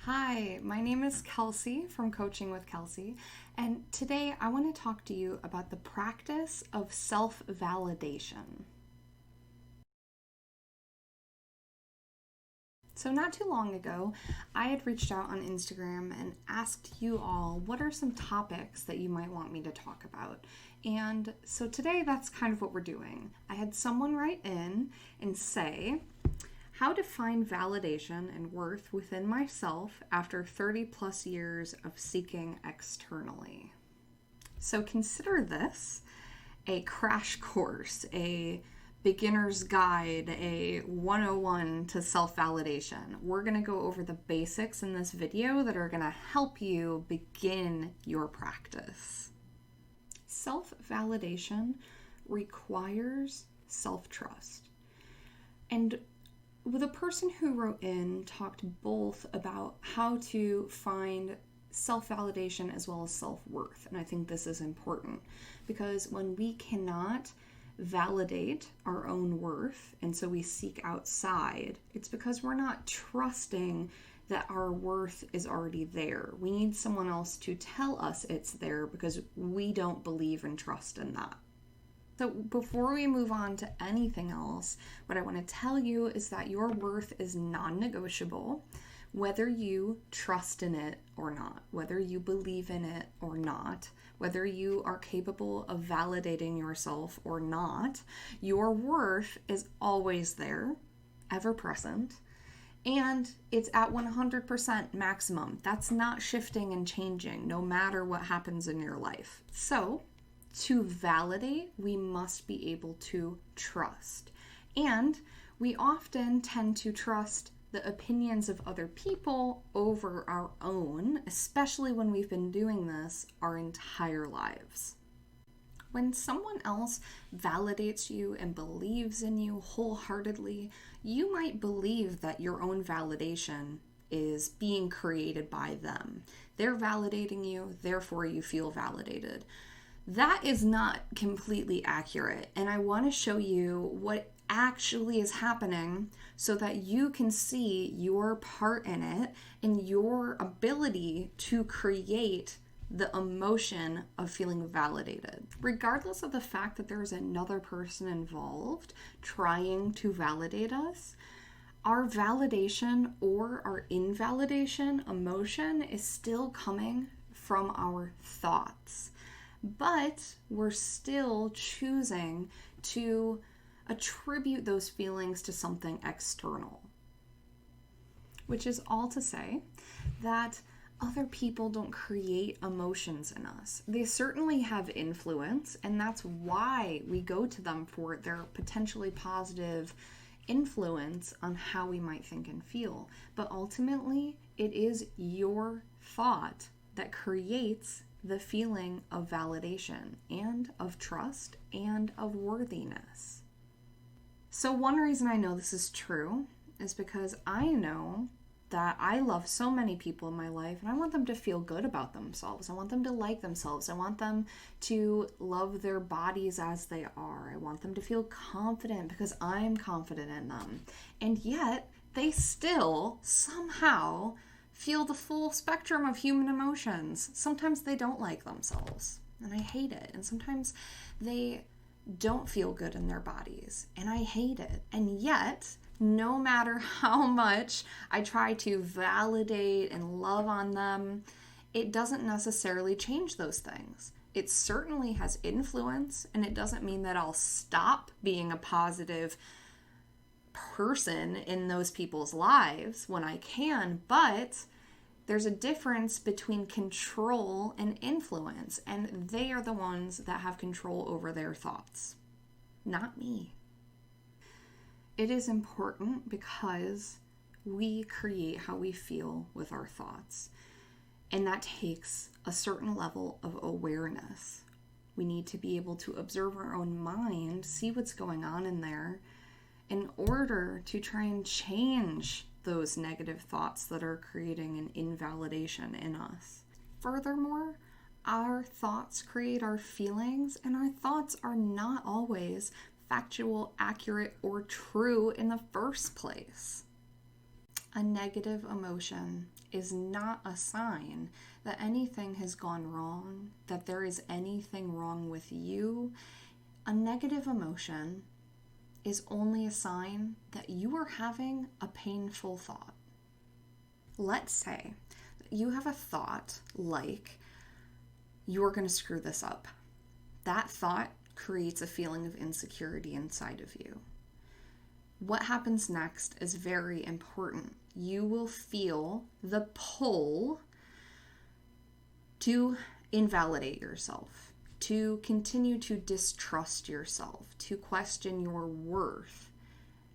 Hi, my name is Kelsey from Coaching with Kelsey, and today I want to talk to you about the practice of self-validation. So, not too long ago, I had reached out on Instagram and asked you all what are some topics that you might want me to talk about. And so today that's kind of what we're doing. I had someone write in and say, how to find validation and worth within myself after 30 plus years of seeking externally. So consider this a crash course, a beginner's guide, a 101 to self-validation. We're going to go over the basics in this video that are going to help you begin your practice. Self-validation requires self-trust. And the person who wrote in talked both about how to find self-validation as well as self-worth. And I think this is important because when we cannot validate our own worth and so we seek outside, it's because we're not trusting that our worth is already there. We need someone else to tell us it's there because we don't believe and trust in that. So before we move on to anything else, what I want to tell you is that your worth is non-negotiable, whether you trust in it or not, whether you believe in it or not, whether you are capable of validating yourself or not, your worth is always there, ever present, and it's at 100% maximum. That's not shifting and changing no matter what happens in your life. So, to validate, we must be able to trust. And we often tend to trust the opinions of other people over our own, especially when we've been doing this our entire lives. When someone else validates you and believes in you wholeheartedly, you might believe that your own validation is being created by them. They're validating you, therefore you feel validated. That is not completely accurate, and I want to show you what actually is happening so that you can see your part in it and your ability to create the emotion of feeling validated. Regardless of the fact that there's another person involved trying to validate us, our validation or our invalidation emotion is still coming from our thoughts. But we're still choosing to attribute those feelings to something external. Which is all to say that other people don't create emotions in us. They certainly have influence, and that's why we go to them for their potentially positive influence on how we might think and feel. But ultimately, it is your thought that creates the feeling of validation and of trust and of worthiness. So one reason I know this is true is because I know that I love so many people in my life and I want them to feel good about themselves. I want them to like themselves. I want them to love their bodies as they are. I want them to feel confident because I'm confident in them. And yet they still somehow feel the full spectrum of human emotions. Sometimes they don't like themselves, and I hate it. And sometimes they don't feel good in their bodies, and I hate it. And yet, no matter how much I try to validate and love on them, it doesn't necessarily change those things. It certainly has influence, and it doesn't mean that I'll stop being a positive person in those people's lives when I can, but there's a difference between control and influence, and they are the ones that have control over their thoughts, not me. It is important because we create how we feel with our thoughts, and that takes a certain level of awareness. We need to be able to observe our own mind, see what's going on in there, in order to try and change those negative thoughts that are creating an invalidation in us. Furthermore, our thoughts create our feelings, and our thoughts are not always factual, accurate, or true in the first place. A negative emotion is not a sign that anything has gone wrong, that there is anything wrong with you. A negative emotion is only a sign that you are having a painful thought. Let's say you have a thought like, you're going to screw this up. That thought creates a feeling of insecurity inside of you. What happens next is very important. You will feel the pull to invalidate yourself, to continue to distrust yourself, to question your worth.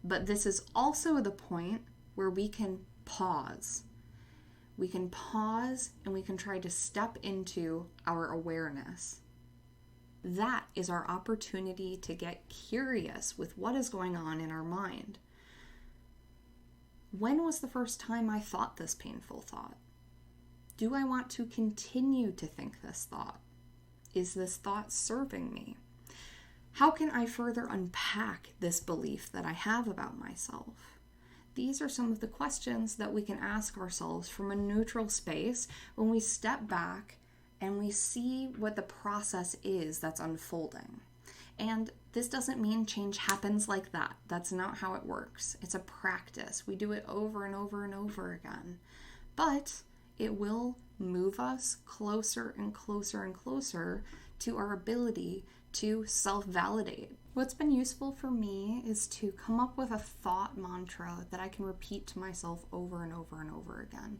But this is also the point where we can pause. We can pause and we can try to step into our awareness. That is our opportunity to get curious with what is going on in our mind. When was the first time I thought this painful thought? Do I want to continue to think this thought? Is this thought serving me? How can I further unpack this belief that I have about myself? These are some of the questions that we can ask ourselves from a neutral space when we step back and we see what the process is that's unfolding. And this doesn't mean change happens like that. That's not how it works. It's a practice. We do it over and over and over again. But it will move us closer and closer and closer to our ability to self-validate. What's been useful for me is to come up with a thought mantra that I can repeat to myself over and over and over again.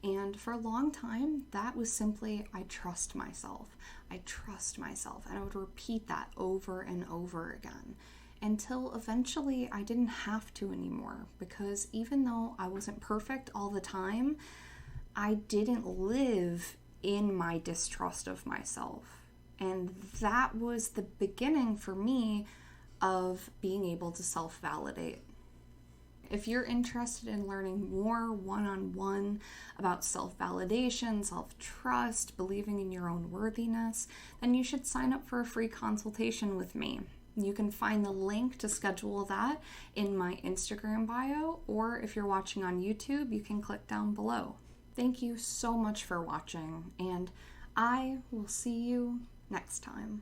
And for a long time, that was simply, I trust myself. I trust myself. And I would repeat that over and over again until eventually I didn't have to anymore. Because even though I wasn't perfect all the time, I didn't live in my distrust of myself. And that was the beginning for me of being able to self-validate. If you're interested in learning more one-on-one about self-validation, self-trust, believing in your own worthiness, then you should sign up for a free consultation with me. You can find the link to schedule that in my Instagram bio, or if you're watching on YouTube, you can click down below. Thank you so much for watching, and I will see you next time.